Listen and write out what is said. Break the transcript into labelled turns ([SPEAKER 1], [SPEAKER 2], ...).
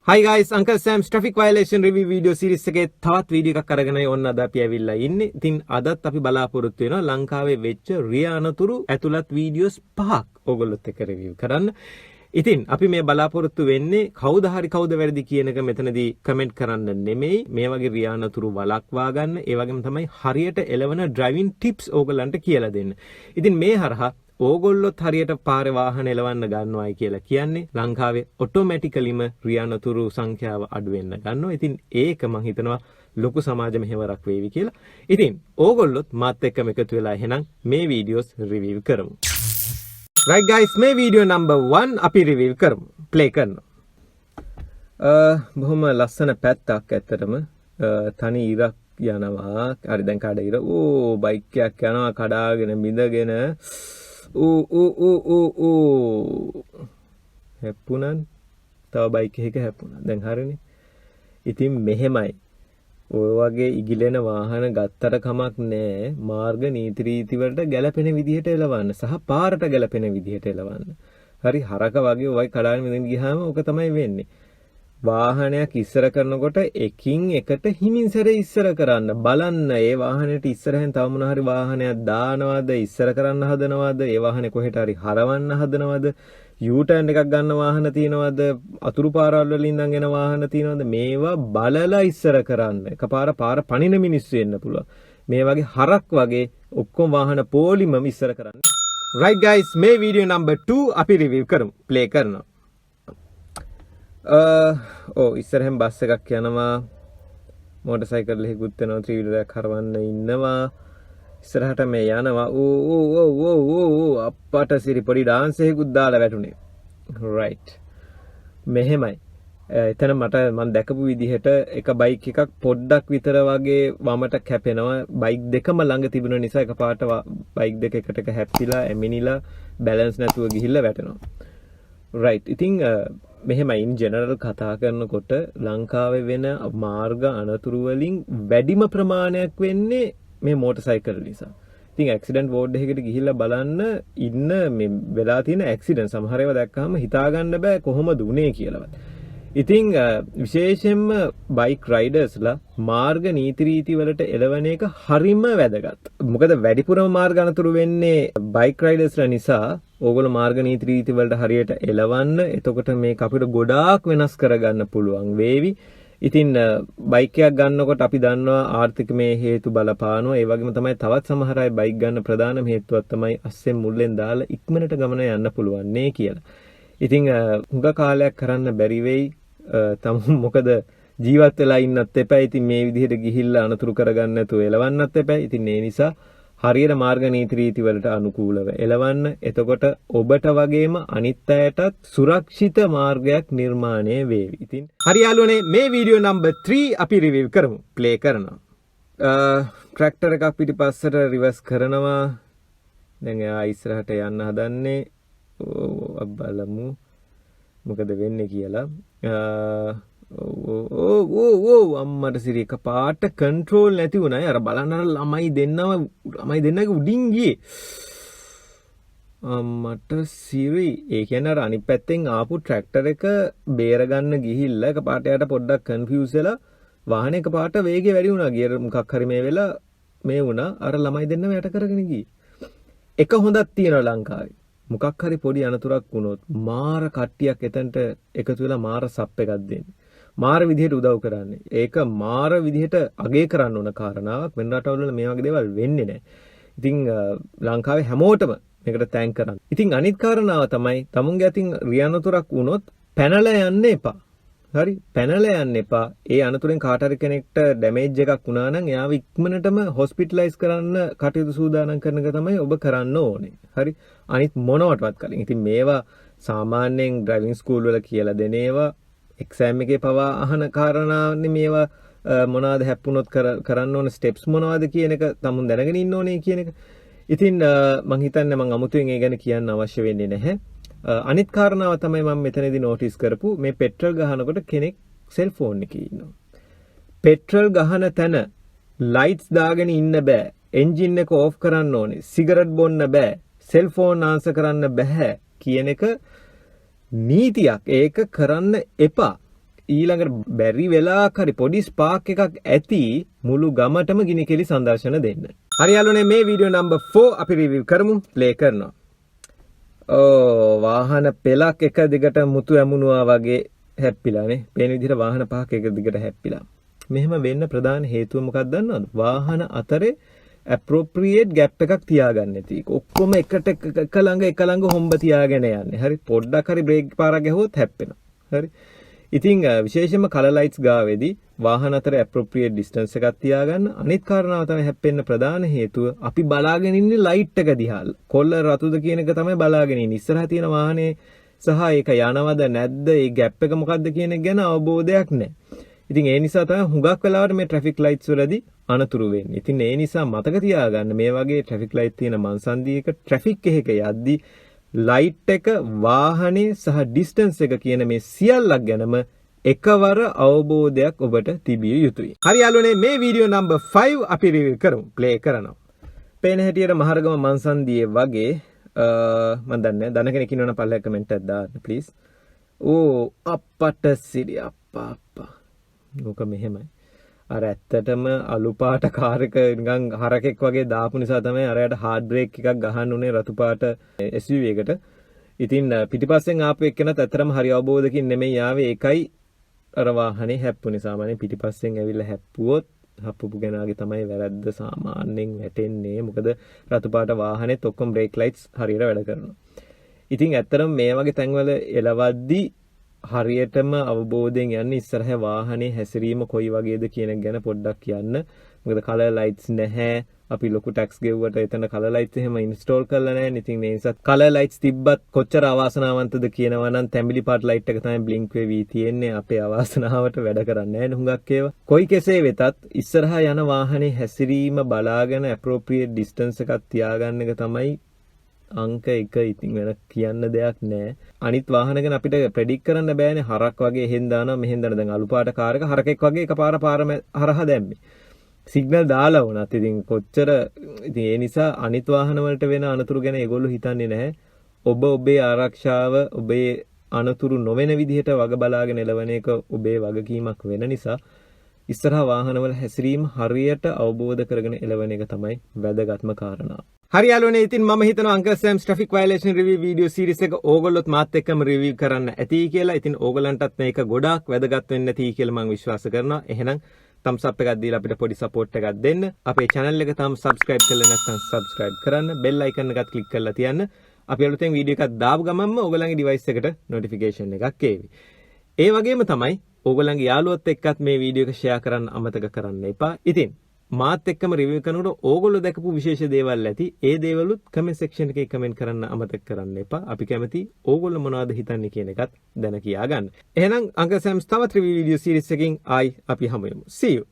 [SPEAKER 1] Hi guys, Uncle Sam's traffic violation review video series එකේ තවත් video එකක් අරගෙන ඔන්න අද අපි ඇවිල්ලා ඉන්නේ. ඉතින් අදත් අපි බලාපොරොත්තු වෙනවා ලංකාවේ වෙච්ච රියානතුරු ඇතුළත් වීඩියෝස් 5ක් ඕගොල්ලොත් එක්ක රිවිව් කරන්න. ඉතින් අපි මේ බලාපොරොත්තු වෙන්නේ කවුද හරි කවුද වැරදි කියන එක මෙතනදී කමෙන්ට් කරන්න නෙමෙයි. මේ වගේ රියානතුරු වළක්වා ගන්න. ඒ වගේම තමයි හරියට එළවන ඩ්‍රයිවිං ටිප්ස් ඕගොල්ලන්ට කියලා දෙන්න. ඉතින් මේ හරහා ඕගොල්ලොත් හරියට පාරේ වාහන එලවන්න ගන්නවායි කියලා කියන්නේ ලංකාවේ ඔටෝමැටිකලිම රියානතුරු සංඛ්‍යාව අඩු වෙන්න ගන්නවා. ඉතින් ඒක මම හිතනවා ලොකු සමාජ මෙහෙවරක් වේවි කියලා. ඉතින් ඕගොල්ලොත් මාත් එක්කම එකතු වෙලා එහෙනම් මේ වීඩියෝස් රිවිව් කරමු. Right guys, මේ වීඩියෝ number 1 අපි රිවිව් කරමු. ප්ලේ කරනවා. බොහොම ලස්සන පැත්තක් ඇත්තටම. තනි ඉරක් යනවා. හරි දැන් කඩ ඉර. ඕ බයික් එකක් යනවා කඩාගෙන බිඳගෙන හැප්පුණන් තව බයික් එකක හැප්පුණා. දැන් හරිනේ. ඉතින් මෙහෙමයි. ඔය වගේ ඉගිලෙන වාහන ගත්තට කමක් නෑ. මාර්ග නීති රීති වලට ගැලපෙන විදිහට එලවන්න සහ පාරට ගැලපෙන විදිහට එලවන්න. හරි හරක වගේ ඔය කඩාගෙන මෙතන ගියාම ඔක තමයි වෙන්නේ. වාහනයක් ඉස්සර කරනකොට එකින් එකට හිමින් සැරේ ඉස්සර කරන්න බලන්න. ඒ වාහනේට ඉස්සරහෙන් තව මොන හරි වාහනයක් දානවද ඉස්සර කරන්න හදනවද ඒ වාහනේ කොහෙට හරි හරවන්න හදනවද U-turn එකක් ගන්න වාහන තියනවද අතුරු පාරවල් වලින් ඉඳන් එන වාහන තියනවද මේවා බලලා ඉස්සර කරන්න. එකපාර පාර පනින මිනිස්සු එන්න පුළුවන්. මේ වගේ හරක් වගේ ඔක්කොම වාහන පොලිමම ඉස්සර කරන්න. Right guys, මේ වීඩියෝ number 2 අපි රිවිව් කරමු. ප්ලේ කරනවා. ඉස්සරහෙන් බස් එකක් යනවා. මෝටර් සයිකල් එකකුත් යනවා. 3 wheeler එකක් හරවන්න ඉන්නවා. ඉස්සරහට මේ යනවා. අප්පට සිරි පොඩි ඩාන්ස් එකකුත් දාලා වැටුනේ. right. මෙහෙමයි. එතන මම දැකපු විදිහට එක බයික් එකක් පොඩ්ඩක් විතර වගේ වමට කැපෙනවා. බයික් දෙකම ළඟ තිබුණ නිසා එකපාරට බයික් දෙක එකට එක හැප්පිලා ඇමිනිලා බැලන්ස් නැතුව ගිහිල්ලා වැටෙනවා. right. ඉතින් මෙහෙමයි ඉන් ජෙනරල් කතා කරනකොට ලංකාවේ වෙන මාර්ග අනතුරු වලින් වැඩිම ප්‍රමාණයක් වෙන්නේ මේ මෝටර් සයිකල් නිසා. ඉතින් ඇක්සිඩන්ට් වෝඩ් එකකට ගිහිල්ලා බලන්න ඉන්න මේ වෙලා තියෙන ඇක්සිඩන්ට් සමහර ඒවා දැක්කම හිතා ගන්න බෑ කොහොමද උනේ කියලාවත්. ඉතින් විශේෂයෙන්ම බයික් රයිඩර්ස්ලා මාර්ග නීති රීති වලට එළවන එක හරිම වැදගත්. මොකද වැඩිපුරම මාර්ග අනතුරු වෙන්නේ බයික් රයිඩර්ස්ලා නිසා. ඕගොල්ලෝ මාර්ග නීති රීති වලට හරියට එළවන්න. එතකොට මේක අපිට ගොඩාක් වෙනස් කරගන්න පුළුවන් වේවි. ඉතින් බයික් එකක් ගන්නකොට අපි දන්නවා ආර්ථිකමය හේතු බලපානවා. ඒ වගේම තමයි තවත් සමහර අය බයික් ගන්න ප්‍රධානම හේතුවක් තමයි අස්සෙන් මුල්ලෙන් දාලා ඉක්මනට ගමන යන්න පුළුවන් නේ කියලා. ඉතින් හුඟ කාලයක් කරන්න බැරි වෙයි. මොකද ජීවත් වෙලා ඉන්නත් එපා. ඉතින් මේ විදිහට ගිහිල්ලා අනතුරු කරගන්න නැතුව එලවන්නත් එපා. ඉතින් ඒ නිසා හරියට මාර්ග නීති රීති වලට අනුකූලව එලවන්න. එතකොට ඔබට වගේම අනිත් අයටත් සුරක්ෂිත මාර්ගයක් නිර්මාණය වේවි. ඉතින් හරි යාළුවනේ මේ වීඩියෝ number 3 අපි රිවිව් කරමු. ප්ලේ කරනවා. ට්‍රැක්ටර් එකක් පිටිපස්සට රිවර්ස් කරනවා. දැන් එයා ඉස්සරහට යන්න හදන්නේ. බලමු මොකද වෙන්නේ කියලා. අම්මට සිරි එක පාට කන්ට්‍රෝල් නැති වුණා. අර බලන්න අර ළමයි දෙන්නගේ උඩින් ගියේ. අම්මට සිරි ඒ කියන්නේ අර අනිත් පැත්තෙන් ආපු ට්‍රැක්ටර් එක බේර ගන්න ගිහිල්ලා එක පාට යට පොඩ්ඩක් කන්ෆියුස් වෙලා වාහනේ එක පාට වේගය වැඩි වුණා. ගියර මොකක් හරි මේ වෙලා මේ වුණා. අර ළමයි දෙන්නම යට කරගෙන ගියේ. එක හොඳක් තියෙනවා ලංකාවේ. මොකක් හරි පොඩි අනතුරක් වුණොත් මාර කට්ටියක් එතනට එකතු වෙලා මාර සප් එකක් දෙන්නේ. මාර විදිහට උදව් කරන්නේ. ඒක මාර විදිහට අගය කරන්න ඕන කාරණාවක්. වෙන රටවල් වල මේ වගේ දේවල් වෙන්නේ නැහැ. ඉතින් ලංකාවේ හැමෝටම මේකට තෑන්ක් කරන්න. ඉතින් අනිත් කාරණාව තමයි තමුන්ගේ අතින් රියානතුරක් වුණොත් පැනලා යන්න එපා. හරි? පැනලා යන්න එපා. ඒ අනතුරෙන් කාට හරි කෙනෙක්ට ඩැමේජ් එකක් වුණා නම් එයාව ඉක්මනටම හොස්පිටලයිස් කරන්න කටයුතු සූදානම් කරන එක තමයි ඔබ කරන්න ඕනේ. හරි? අනිත් මොනවටවත් කලින්. ඉතින් මේවා සාමාන්‍යයෙන් ඩ්‍රයිවිං ස්කූල් වල කියලා දෙන ඒවා එක්සෑම් එකේ පවා අහන කාරණානේ මේවා මොනවාද හැප්පුණොත් කරන්න ඕන ස්ටෙප්ස් මොනවාද කියන එක තමුන් දැනගෙන ඉන්න ඕනේ කියන එක. ඉතින් මං හිතන්නේ මං අමුතුවෙන් ඒ ගැන කියන්න අවශ්‍ය වෙන්නේ නැහැ. අනිත් කාරණාව තමයි මම මෙතනදී නෝටිස් කරපු මේ පෙට්‍රල් ගහනකොට කෙනෙක් සෙල්ෆෝන් එකේ ඉන්නවා. පෙට්‍රල් ගහන තැන ලයිට්ස් දාගෙන ඉන්න බෑ. එන්ජින් එක ඕෆ් කරන්න ඕනේ. සිගරට් බොන්න බෑ. සෙල්ෆෝන් ආන්සර් කරන්න බෑ කියන එක නීතියක්. ඒක කරන්න එපා. ඊළඟට බැරි වෙලාවක් හරි පොඩි ස්පාක් එකක් ඇති මුළු ගමටම ගිනි කෙලි සංදර්ශන දෙන්න. හරි යාළුවනේ මේ වීඩියෝ නම්බර් 4 අපි රිවිව් කරමු. ප්ලේ කරනවා. වාහන පෙලක් එක දිගට මුතු ඇමුණුවා වගේ හැප්පිලානේ. පේන විදිහට වාහන පහක් එක දිගට හැප්පිලා. මෙහෙම වෙන්න ප්‍රධාන හේතුව මොකක්ද දන්නවද? වාහන අතරේ appropriate gap එකක් තියාගන්න නැති. ඔක්කොම එකට එක ළඟ හොම්බ තියාගෙන යන්නේ. හරි පොඩ්ඩක් හරි බ්‍රේක් පාරක් ගැහුවොත් හැප්පෙනවා. හරි. ඉතින් විශේෂයෙන්ම කලර් ලයිට්ස් ගාවේදී වාහන අතර appropriate distance එකක් තියාගන්න. අනිත් කාරණාව තමයි හැප්පෙන්න ප්‍රධාන හේතුව අපි බලාගෙන ඉන්නේ ලයිට් එක දිහා. කොල්ල රතුද කියන එක තමයි බලාගෙන ඉන්නේ. ඉස්සරහා තියෙන වාහනේ සහ ඒක යනවද නැද්ද, ඒ gap එක මොකද්ද කියන එක ගැන අවබෝධයක් නැහැ. ඉතින් ඒ නිසා තමයි හුඟක් වෙලාවට මේ ට්‍රැෆික් ලයිට්ස් වලදී අනතුරු වෙන්නේ. ඉතින් ඒ නිසා මතක තියාගන්න මේ වගේ ට්‍රැෆික් ලයිට් තියෙන මංසන්දියක ට්‍රැෆික් එකක යද්දී ලයිට් එක වාහනේ සහ ඩිස්ටන්ස් එක කියන මේ සියල්ලක් ගැනම එකවර අවබෝධයක් ඔබට තිබිය යුතුයි. හරි යාළුවනේ මේ වීඩියෝ නම්බර් 5 අපි රිවිව් කරමු. ප්ලේ කරනවා. පේන හැටියට මහරගම මංසන්දියේ වගේ මම දන්නේ දන කෙනෙක් ඉන්නවනම් පල්ලෙහා කමෙන්ට් එකක් දාන්න ප්ලීස්. අපට සිරි අප්පා. ඕක මෙහෙමයි. අර ඇත්තටම අලු පාට කාර් එක නිකන් හරකෙක් වගේ දාපු නිසා තමයි අරයට හાર્ඩ් බ්‍රේක් එකක් ගහන්න උනේ රතු පාට SUV එකට. ඉතින් පිටිපස්සෙන් ආපු එක්කෙනත් ඇත්තටම හරි අවබෝධකින් නෙමෙයි ආවේ. ඒකයි අර වාහනේ හැප්පුනේ. සාමාන්‍යයෙන් පිටිපස්සෙන් ඇවිල්ලා හැප්පුවොත් හප්පපු කෙනාගේ තමයි වැරද්ද සාමාන්‍යයෙන් වැටෙන්නේ. මොකද රතු පාට වාහනේත් ඔක්කොම බ්‍රේක් ලයිට්ස් හරියට වැඩ කරනවා. ඉතින් ඇත්තටම මේ වගේ තැන්වල එලවද්දී හරියටම අවබෝධයෙන් යන්න ඉස්සරහ වාහනේ හැසිරීම කොයි වගේද කියන එක ගැන පොඩ්ඩක් කියන්න. මොකද කලර් ලයිට්ස් නැහැ. අපි ලොකු ටැක්ස් ගෙව්වට එතන කලර් ලයිට්ස් එහෙම ඉන්ස්ටෝල් කරලා නැහැ. ඉතින් මේ නිසා කලර් ලයිට්ස් තිබ්බත් කොච්චර අවාසනාවන්තද කියනවා නම් තැඹිලි පාට ලයිට් එක තමයි බ්ලින්ක් වෙවි තියෙන්නේ. අපේ අවාසනාවට වැඩ කරන්නේ නැහැ හුඟක් ඒවා. කොයි කෙසේ වෙතත් ඉස්සරහා යන වාහනේ හැසිරීම බලාගෙන appropriate distance එකක් තියාගන්න එක තමයි අංක 1. ඉතින් වෙන කියන්න දෙයක් නැහැ. අනිත් වාහන ගැන අපිට ප්‍රෙඩික්ට් කරන්න බෑනේ. හරක් වගේ එහෙන් දානවා මෙහෙන් දානවා. දැන් අලු පාට කාර් එක හරකෙක් වගේ එකපාර හරහා දැම්මේ. සිග්නල් දාලා වුණත් ඉතින් කොච්චර ඉතින් ඒ නිසා අනිත් වාහන වලට වෙන අනතුරු ගැන ඒගොල්ලෝ හිතන්නේ නැහැ. ඔබ ඔබේ ආරක්ෂාව ඔබේ අනතුරු නොවන විදිහට වග බලාගෙන එළවන එක ඔබේ වගකීමක් වෙන නිසා ඉස්සරහා වාහනවල හැසිරීම හරියට අවබෝධ කරගෙන එළවන එක තමයි වැදගත්ම කාරණාව. හරි යාළුවනේ, ඉතින් මම හිතනවා uncle Sam's traffic violation review video series එක ඕගොල්ලොත් මාත් එක්කම රිවිව් කරන්න ඇති කියලා. ඉතින් ඕගොල්ලන්ටත් මේක ගොඩාක් වැදගත් වෙන්න ඇති කියලා මම විශ්වාස කරනවා. එහෙනම් thumbs up එකක් දීලා අපිට පොඩි support එකක් දෙන්න. අපේ channel එක තාම subscribe කරලා නැත්නම් subscribe කරන්න. bell icon එකත් click කරලා තියන්න. අපි අලුතෙන් වීඩියෝ එකක් දාපු ගමන්ම ඔයගලගේ device එකට notification එකක් එවි. ඒ වගේම තමයි ඔයගලගේ යාළුවොත් එක්කත් මේ වීඩියෝ එක share කරන්න අමතක කරන්න එපා. ඉතින් මාත් එක්කම රිවිව් කරනකොට ඕගොල්ලෝ දැකපු විශේෂ දේවල් ඇති. ඒ දේවලුත් කමෙන්ට් සෙක්ෂන් එකේ කමෙන්ට් කරන්න අමතක කරන්න එපා. අපි කැමති ඕගොල්ලෝ මොනවද හිතන්නේ කියන එකත් දැන කියා ගන්න. එහෙනම් අංකල් සෑම්ස් තවත් රිවිව් වීඩියෝ සීරීස් එකකින් ආයි අපි හමු වෙමු. See you.